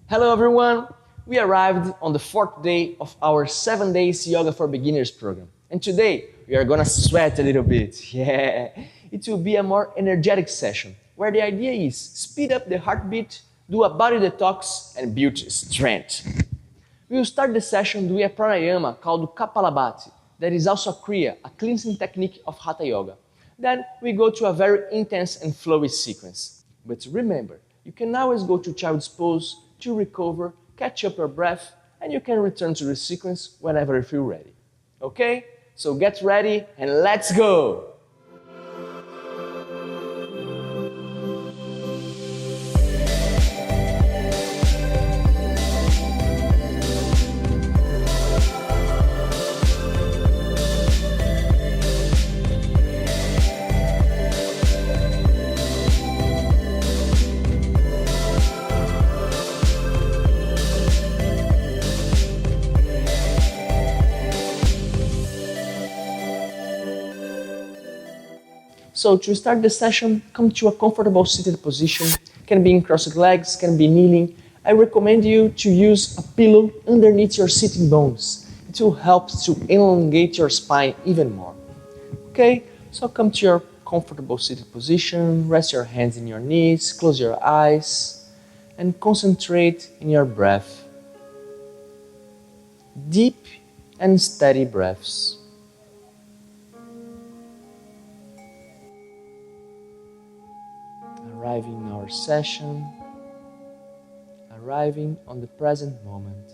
Hello everyone! We arrived on the fourth day of our 7 days Yoga for Beginners program. And today we are gonna sweat a little bit. Yeah! It will be a more energetic session where the idea is speed up the heartbeat, do a body detox, and build strength. We will start the session doing a pranayama called Kapalabhati, that is also a Kriya, a cleansing technique of Hatha Yoga. Then we go to a very intense and flowy sequence. But remember, you can always go to child's pose to recover, catch up your breath, and you can return to the sequence whenever you feel ready. Okay? So get ready and let's go! So to start the session, come to a comfortable seated position. Can be in crossed legs, can be kneeling. I recommend you to use a pillow underneath your sitting bones. It will help to elongate your spine even more. Okay, so come to your comfortable seated position, rest your hands in your knees, close your eyes, and concentrate in your breath. Deep and steady breaths. Arriving in our session, arriving on the present moment.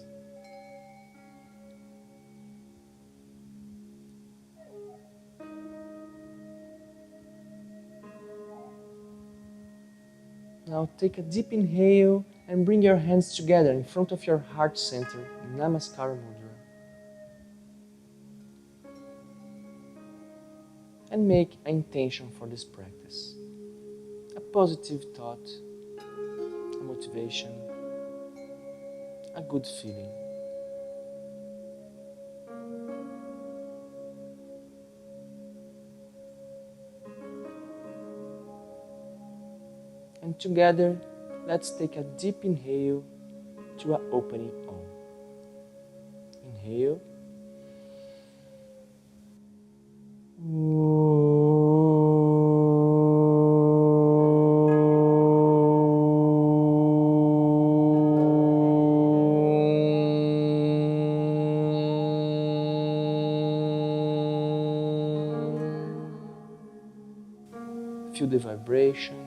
Now take a deep inhale and bring your hands together in front of your heart center in Namaskar Mudra. And make an intention for this practice. A positive thought, a motivation, a good feeling. And together, let's take a deep inhale to an opening Om. Inhale. Feel the vibration.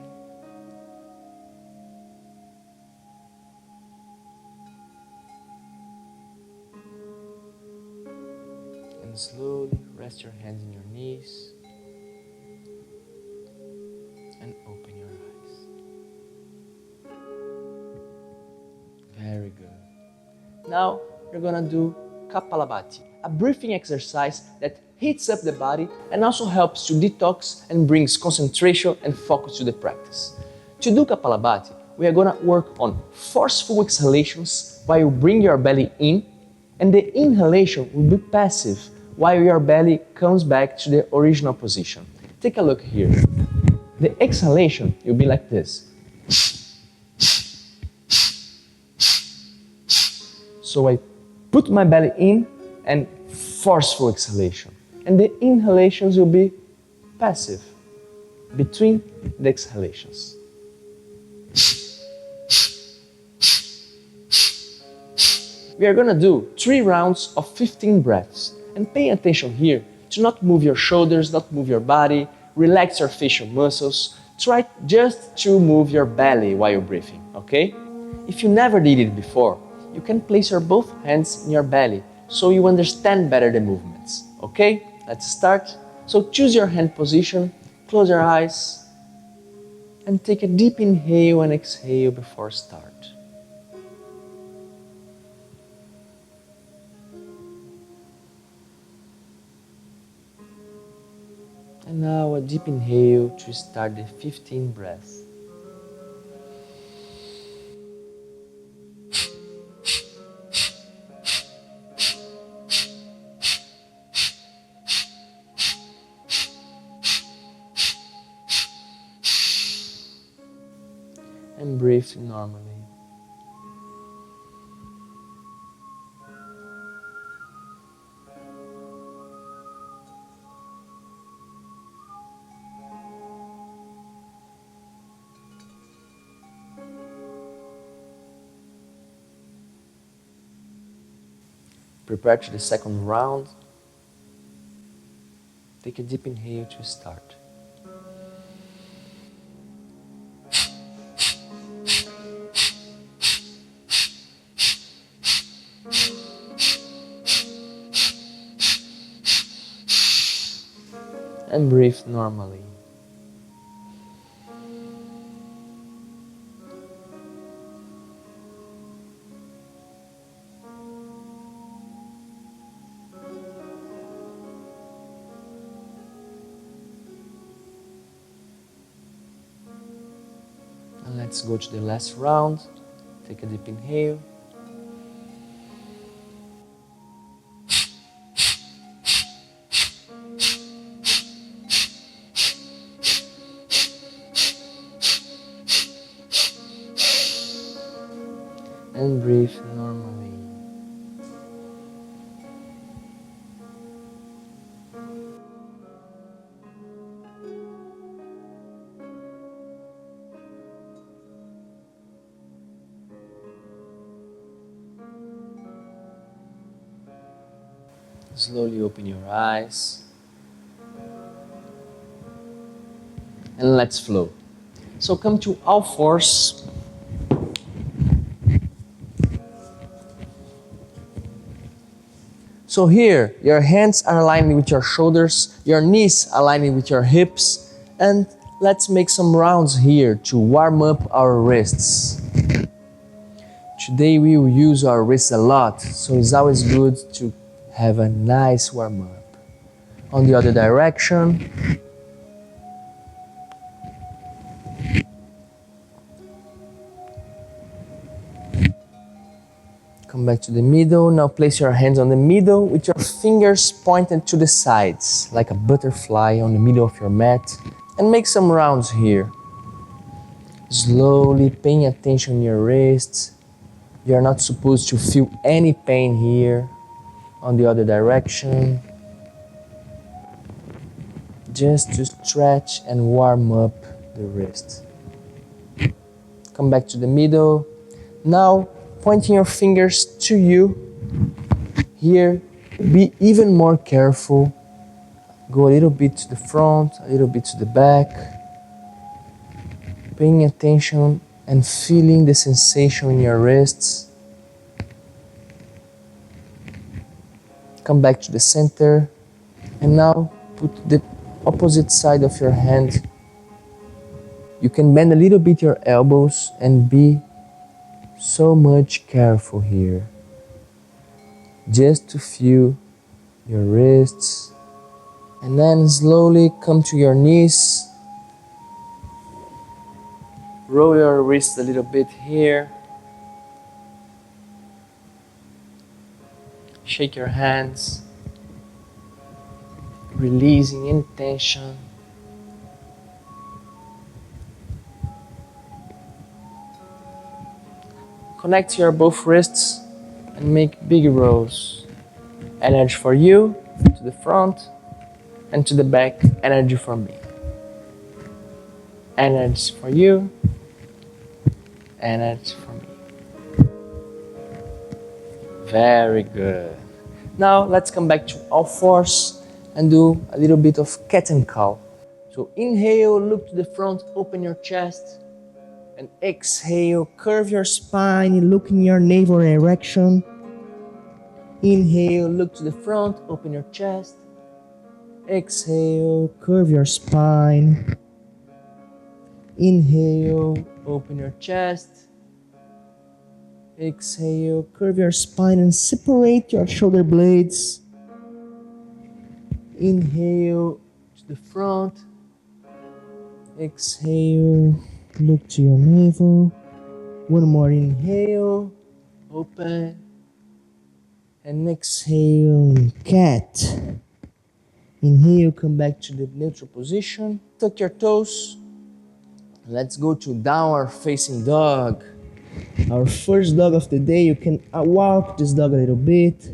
And slowly rest your hands in your knees and open your eyes. Very good. Now you're gonna do Kapalabhati, a breathing exercise that heats up the body and also helps to detox and brings concentration and focus to the practice. To do Kapalabhati, we are gonna work on forceful exhalations while you bring your belly in, and the inhalation will be passive while your belly comes back to the original position. Take a look here. The exhalation will be like this. So I put my belly in and forceful exhalation. And the inhalations will be passive between the exhalations. We are gonna do 3 rounds of 15 breaths. And pay attention here to not move your shoulders, not move your body, relax your facial muscles. Try just to move your belly while you're breathing, okay? If you never did it before, you can place your both hands in your belly so you understand better the movements, okay? Let's start. So choose your hand position, close your eyes, and take a deep inhale and exhale before start. And now a deep inhale to start the 15 breaths. And breathe normally. Prepare to the second round. Take a deep inhale to start. And breathe normally. And let's go to the last round. Take a deep inhale. And breathe normally. Slowly open your eyes. And let's flow. So come to all fours. So here, your hands are aligned with your shoulders, your knees aligning with your hips, and let's make some rounds here to warm up our wrists. Today we will use our wrists a lot, so it's always good to have a nice warm up. On the other direction. Come back to the middle. Now place your hands on the middle with your fingers pointed to the sides, like a butterfly on the middle of your mat. And make some rounds here. Slowly paying attention to your wrists. You're not supposed to feel any pain here. On the other direction. Just to stretch and warm up the wrist. Come back to the middle. Now, pointing your fingers to you. Here, be even more careful. Go a little bit to the front, a little bit to the back. Paying attention and feeling the sensation in your wrists. Come back to the center. And now, put the opposite side of your hand. You can bend a little bit your elbows and be so much careful here. Just to feel your wrists. And then slowly come to your knees. Roll your wrists a little bit here. Shake your hands. Releasing any tension. Connect your both wrists and make big rolls. Energy for you, to the front, and to the back, energy for me. Energy for you, energy for me. Very good. Now let's come back to all fours and do a little bit of cat and cow. So inhale, look to the front, open your chest. And exhale, curve your spine, look in your navel direction. Inhale, look to the front, open your chest. Exhale, curve your spine. Inhale, open your chest. Exhale, curve your spine and separate your shoulder blades. Inhale to the front. Exhale, look to your navel. One more inhale, open. And exhale, cat. Inhale, come back to the neutral position. Tuck your toes. Let's go to downward facing dog. Our first dog of the day. You can walk this dog a little bit.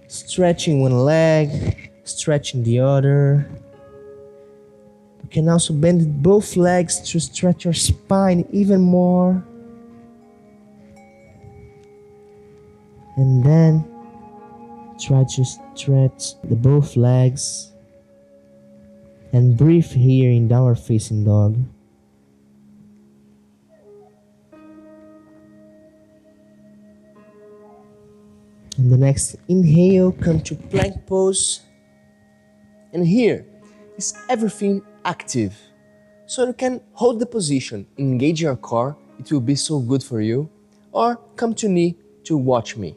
Stretching one leg, stretching the other. You can also bend both legs to stretch your spine even more. And then Try to stretch the both legs and breathe here in downward facing dog. And the next inhale, come to plank pose. And here is everything active. So you can hold the position, engage your core, it will be so good for you. Or come to knee to watch me.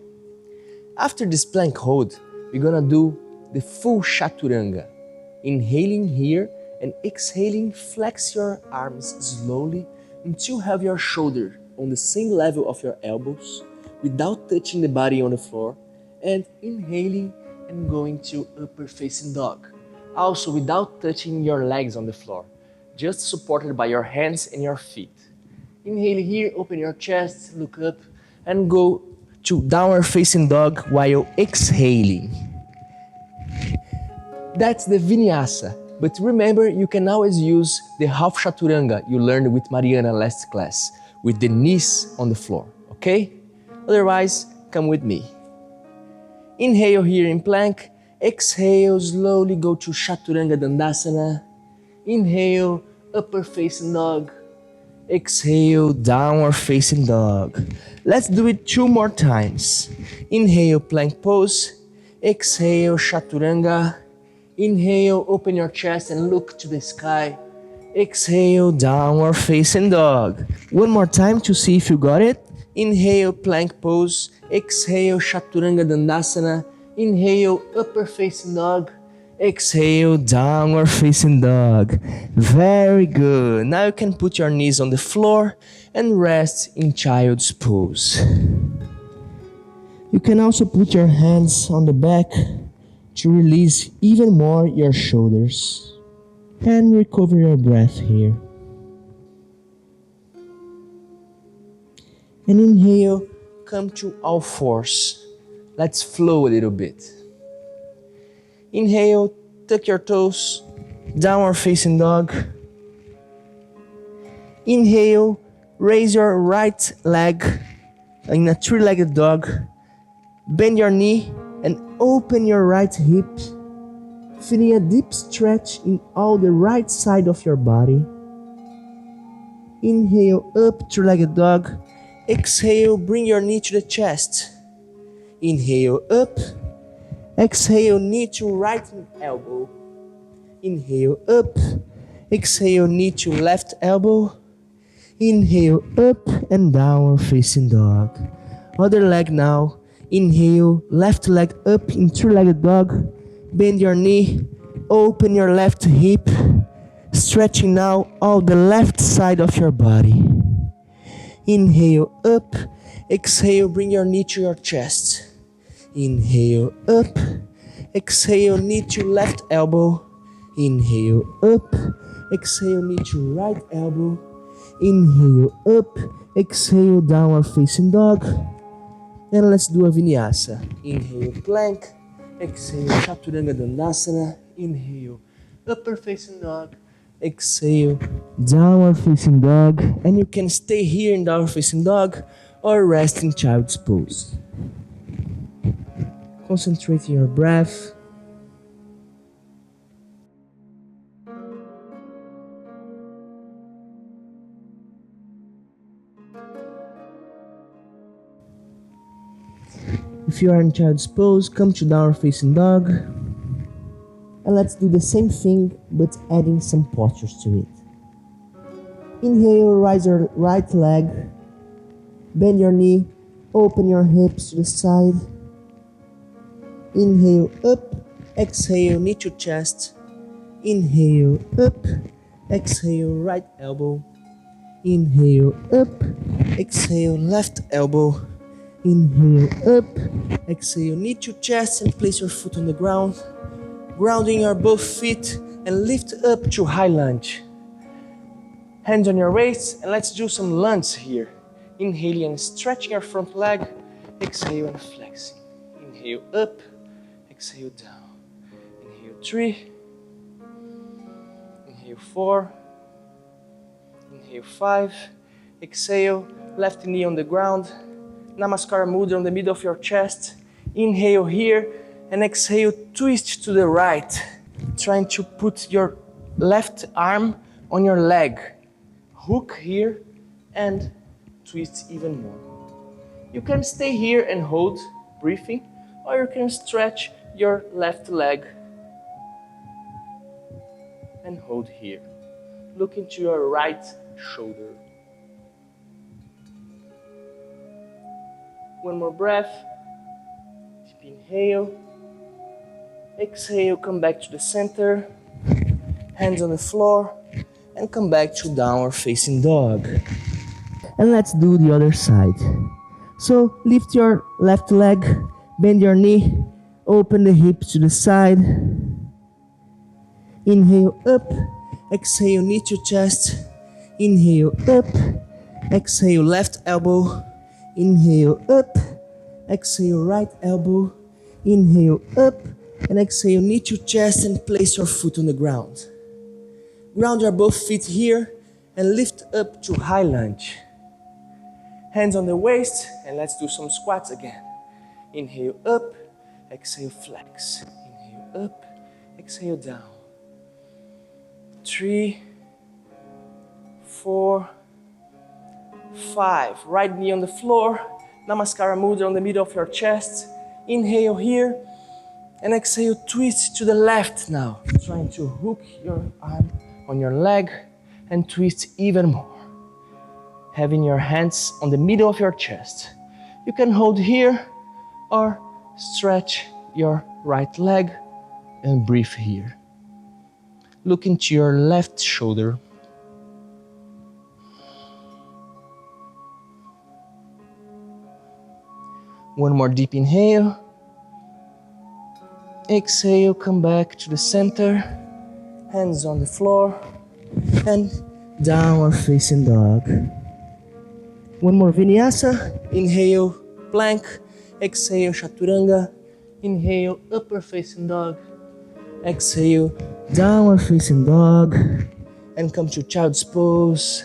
After this plank hold, we're gonna do the full chaturanga. Inhaling here and exhaling, flex your arms slowly until you have your shoulder on the same level of your elbows without touching the body on the floor, and inhaling and going to upper facing dog. Also without touching your legs on the floor, just supported by your hands and your feet. Inhale here, open your chest, look up, and go to downward facing dog while exhaling. That's the vinyasa, but remember you can always use the half chaturanga you learned with Mariana last class, with the knees on the floor, okay? Otherwise, come with me. Inhale here in plank, exhale, slowly go to chaturanga dandasana. Inhale, upper facing dog. Exhale, downward facing dog. Let's do it 2 more times. Inhale, plank pose. Exhale, chaturanga. Inhale, open your chest and look to the sky. Exhale, downward facing dog. 1 more time to see if you got it. Inhale, plank pose. Exhale, chaturanga dandasana. Inhale, upper facing dog. Exhale, downward facing dog. Very good. Now you can put your knees on the floor and rest in child's pose. You can also put your hands on the back to release even more your shoulders and recover your breath here. And inhale, come to all fours. Let's flow a little bit. Inhale, tuck your toes, downward facing dog. Inhale, raise your right leg in a 3-legged dog. Bend your knee and open your right hip, feeling a deep stretch in all the right side of your body. Inhale, up, 3-legged dog. Exhale, bring your knee to the chest. Inhale, up. Exhale, knee to right elbow. Inhale, up. Exhale, knee to left elbow. Inhale, up and downward facing dog. Other leg now. Inhale, left leg up in 3-legged dog. Bend your knee, open your left hip, stretching now all the left side of your body. Inhale, up. Exhale, bring your knee to your chest. Inhale, up. Exhale, knee to left elbow. Inhale, up. Exhale, knee to right elbow. Inhale, up. Exhale, downward facing dog. And let's do a vinyasa. Inhale, plank. Exhale, chaturanga dandasana. Inhale, upper facing dog. Exhale, downward facing dog. And you can stay here in downward facing dog or rest in child's pose. Concentrate on your breath. If you are in child's pose, come to downward facing dog. And let's do the same thing, but adding some postures to it. Inhale, rise your right leg. Bend your knee, open your hips to the side. Inhale, up. Exhale, knee to chest. Inhale, up. Exhale, right elbow. Inhale, up. Exhale, left elbow. Inhale, up. Exhale, knee to chest and place your foot on the ground. Grounding your both feet and lift up to high lunge. Hands on your waist and let's do some lunges here. Inhaling and stretching your front leg. Exhale and flexing. Inhale up. Exhale down. Inhale 3. Inhale 4. Inhale 5. Exhale, left knee on the ground. Namaskara Mudra on the middle of your chest. Inhale here, And exhale, twist to the right, trying to put your left arm on your leg. Hook here and twist even more. You can stay here and hold, breathing, or you can stretch your left leg and hold here. Look into your right shoulder. One more breath. Deep inhale. Exhale, come back to the center. Hands on the floor. And come back to downward facing dog. And let's do the other side. So lift your left leg, bend your knee, open the hips to the side. Inhale up, exhale knee to chest. Inhale up, exhale left elbow. Inhale up, exhale right elbow. Inhale up, and exhale knee to chest and place your foot on the ground. Ground your both feet here and lift up to high lunge. Hands on the waist, and let's do some squats again. Inhale up, exhale flex. Inhale up, exhale down. 3, 4, 5. Right knee on the floor. Namaskara mudra on the middle of your chest. Inhale here, and exhale, twist to the left now. Trying to hook your arm on your leg and twist even more. Having your hands on the middle of your chest. You can hold here or stretch your right leg and breathe here. Look into your left shoulder. One more deep inhale. Exhale, come back to the center. Hands on the floor. And downward facing dog. One more vinyasa. Inhale, plank. Exhale, chaturanga. Inhale, upper facing dog. Exhale, downward facing dog. And come to child's pose.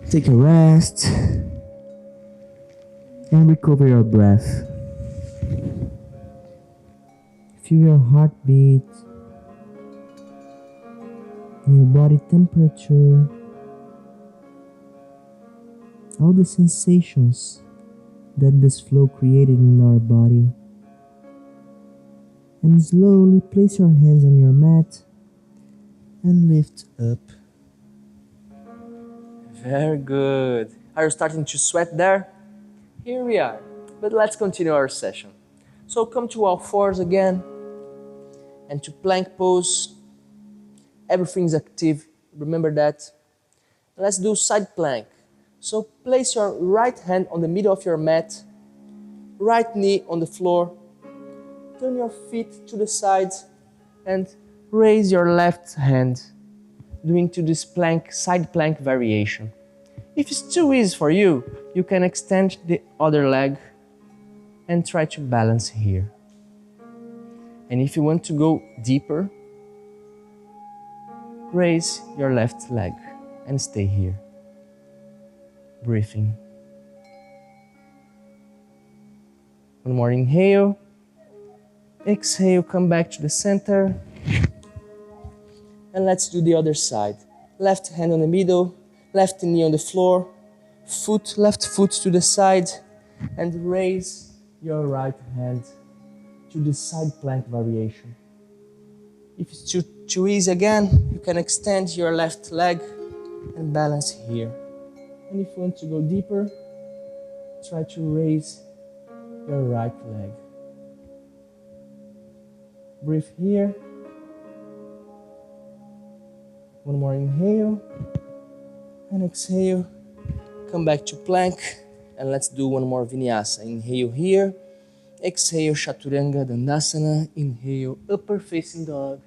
Take a rest. And recover your breath. Feel your heartbeat, your body temperature, all the sensations that this flow created in our body. And slowly place your hands on your mat and lift up. Very good. Are you starting to sweat there? Here we are, but let's continue our session. So come to all fours again and to plank pose. Everything's active, remember that. Let's do side plank. So place your right hand on the middle of your mat, right knee on the floor, turn your feet to the sides and raise your left hand, doing to this plank, side plank variation. If it's too easy for you, you can extend the other leg and try to balance here. And if you want to go deeper, raise your left leg and stay here. Breathing. One more inhale. Exhale, come back to the center. And let's do the other side. Left hand on the middle, left knee on the floor, left foot to the side, and raise your right hand to the side plank variation. If it's too easy again, you can extend your left leg and balance here. And if you want to go deeper, try to raise your right leg. Breathe here. One more inhale and exhale. Come back to plank and let's do one more vinyasa. Inhale here. Exhale, chaturanga, dandasana. Inhale, upper facing dog.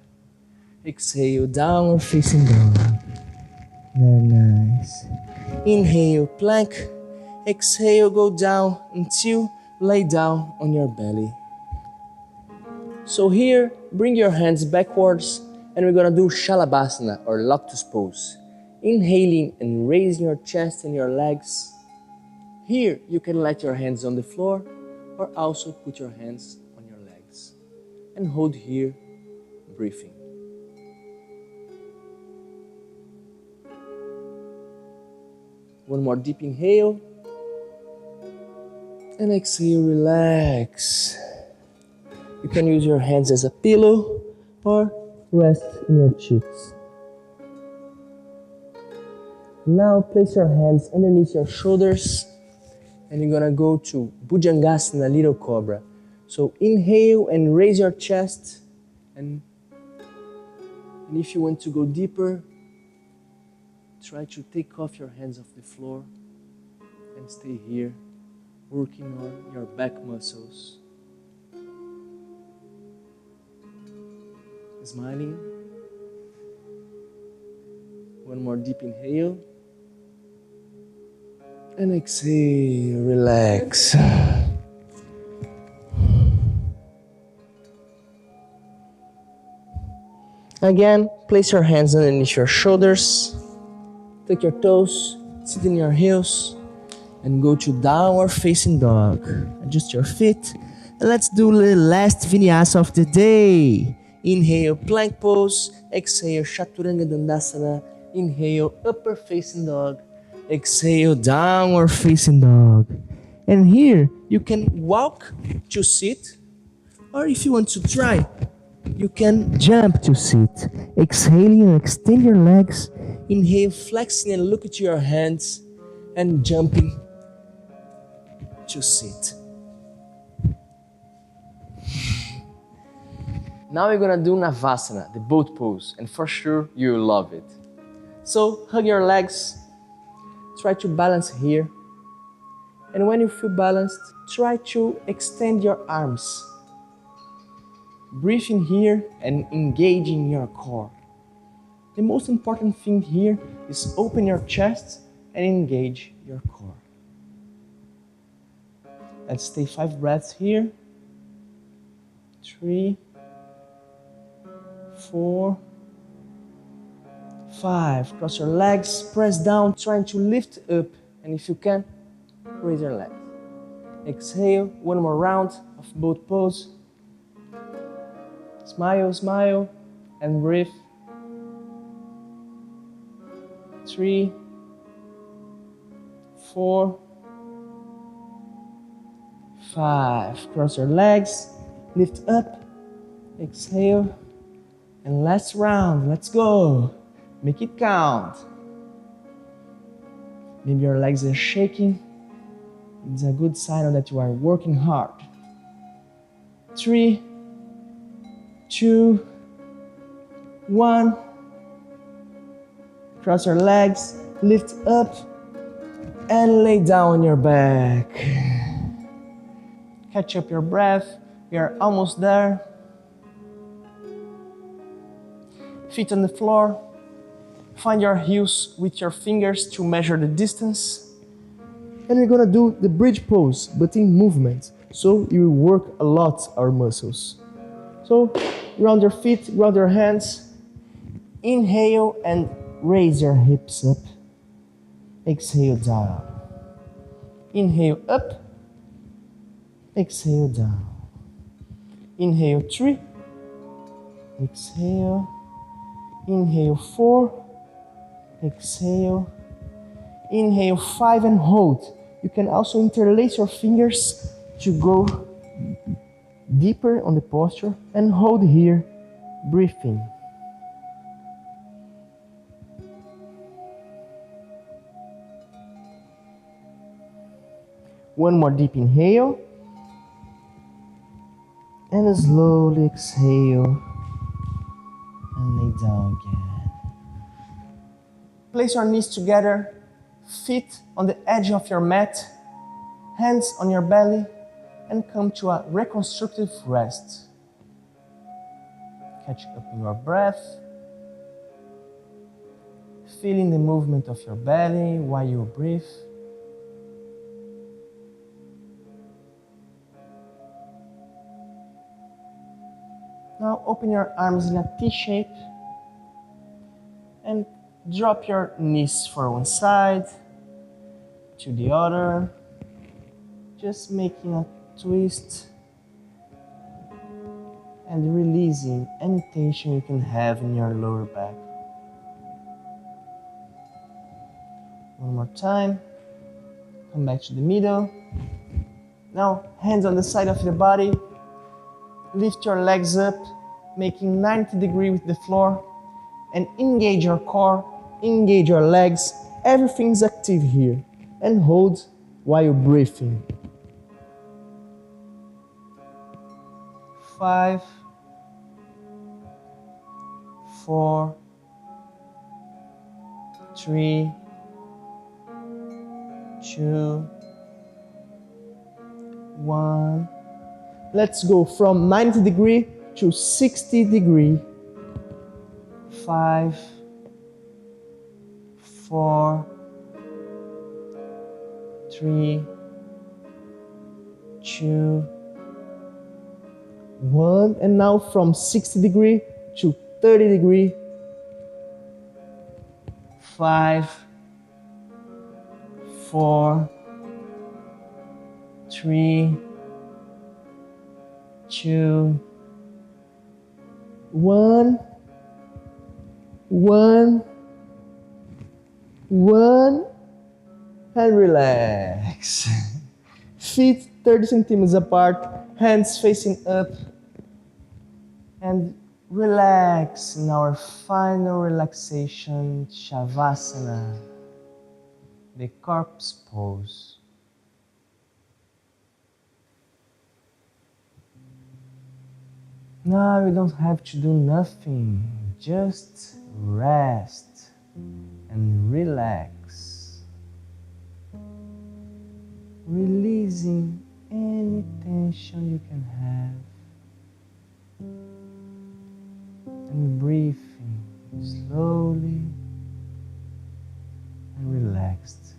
Exhale, downward facing dog. Very nice. Inhale, plank. Exhale, go down until lay down on your belly. So here, bring your hands backwards and we're gonna do Shalabhasana or lotus pose. Inhaling and raising your chest and your legs. Here, you can let your hands on the floor or also put your hands on your legs. and hold here, breathing. One more deep inhale. And exhale, relax. You can use your hands as a pillow or rest in your cheeks. Now place your hands underneath your shoulders and you're gonna go to Bhujangasana, Little Cobra. So inhale and raise your chest, and if you want to go deeper, try to take off your hands off the floor and stay here, working on your back muscles. Smiling. One more deep inhale. And exhale, relax. Again, place your hands underneath your shoulders. Take your toes, sit in your heels, and go to downward facing dog. Adjust your feet, and let's do the last vinyasa of the day. Inhale, plank pose. Exhale, chaturanga dandasana. Inhale, upper facing dog. Exhale, downward facing dog. And here, you can walk to sit, or if you want to try, you can jump to sit. Exhaling and extend your legs. Inhale, flexing and look at your hands, and jumping to sit. Now we're gonna do Navasana, the boat pose, and for sure you'll love it. So hug your legs, try to balance here, and when you feel balanced, try to extend your arms. Breathe in here and engage in your core. The most important thing here is open your chest and engage your core. Let's stay 5 breaths here. 3, 4, 5. Cross your legs, press down, trying to lift up, and if you can, raise your legs. Exhale, one more round of boat pose. Smile, smile, and breathe. 3, 4, 5. Cross your legs, lift up, exhale, and last round. Let's go. Make it count. Maybe your legs are shaking. It's a good sign that you are working hard. 3, 2, 1. Cross your legs, lift up, and lay down on your back. Catch up your breath. We are almost there. Feet on the floor. Find your heels with your fingers to measure the distance. And we're gonna do the bridge pose, but in movement. So you will work a lot our muscles. So ground your feet, ground your hands. Inhale and raise your hips up. Exhale down. Inhale up. Exhale down. Inhale 3. Exhale. Inhale 4. Exhale. Inhale 5 and hold. You can also interlace your fingers to go deeper on the posture and hold here, breathing. One more deep inhale. And slowly exhale and lay down again. Place your knees together, feet on the edge of your mat, hands on your belly, and come to a reconstructive rest. Catch up in your breath, feeling the movement of your belly while you breathe. Now open your arms in a T shape and drop your knees for one side to the other, just making a twist and releasing any tension you can have in your lower back. One more time. Come back to the middle. Now, hands on the side of the body. Lift your legs up, making 90 degrees with the floor, and engage your core, engage your legs. Everything's active here. And hold while breathing. 5, 4, 3, 2, 1. Let's go from 90 degree to 60 degree. 5, 4, 3, 2, 1. And now from 60 degree to 30 degree. 5, 4, 3, 2, 1. 1, 1, and relax. Feet 30 centimeters apart, hands facing up, and relax in our final relaxation, Shavasana, the corpse pose. Now you don't have to do nothing, just rest and relax, releasing any tension you can have, and breathing slowly and relaxed.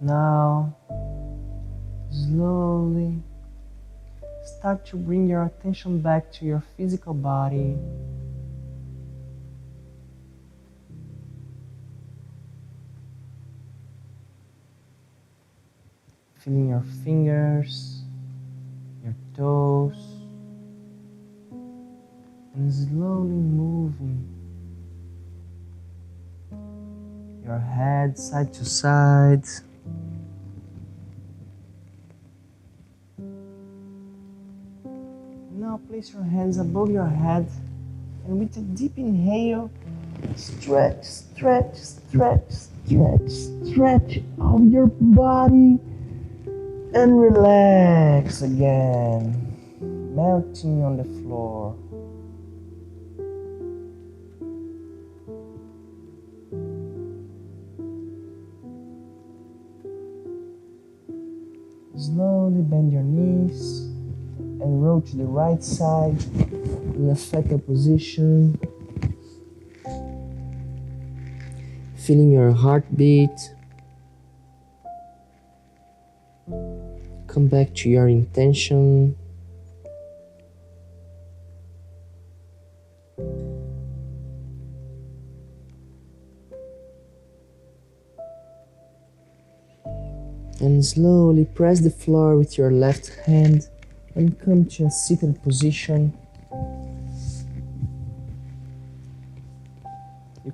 Now, slowly start to bring your attention back to your physical body. Feeling your fingers, your toes, and slowly moving your head side to side. Now place your hands above your head, and with a deep inhale, stretch, stretch, stretch, stretch, stretch out your body, and relax again, melting on the floor. Slowly bend your knees and roll to the right side in a fetal position. Feeling your heartbeat. Come back to your intention. And slowly press the floor with your left hand and come to a seated position.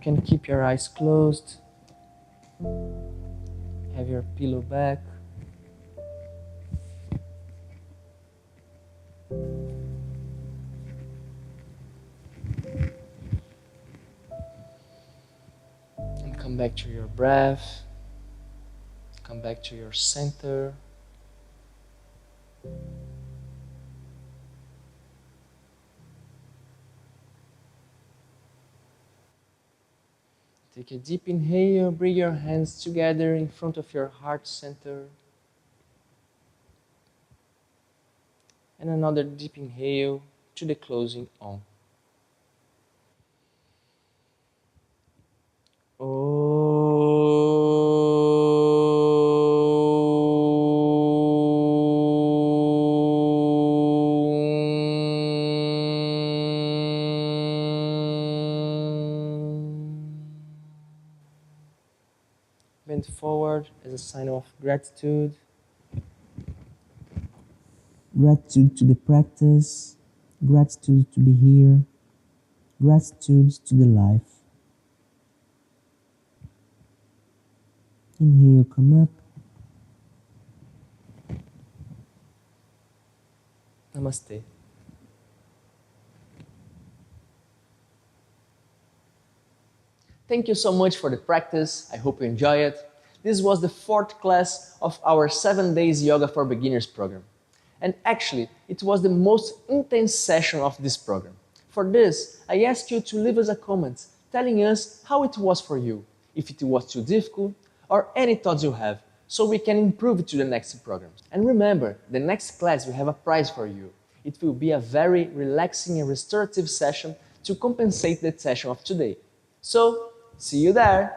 can keep your eyes closed. Have your pillow back. And come back to your breath. Come back to your center. Take a deep inhale, bring your hands together in front of your heart center. And another deep inhale to the closing on. Bend forward as a sign of gratitude. Gratitude to the practice, gratitude to be here, gratitude to the life. Inhale, come up. Namaste. Thank you so much for the practice. I hope you enjoy it. This was the 4th class of our 7 days yoga for beginners program. And actually, it was the most intense session of this program. For this, I ask you to leave us a comment telling us how it was for you, if it was too difficult, or any thoughts you have, so we can improve it to the next programs. And remember, the next class we have a prize for you. It will be a very relaxing and restorative session to compensate the session of today. So, see you there!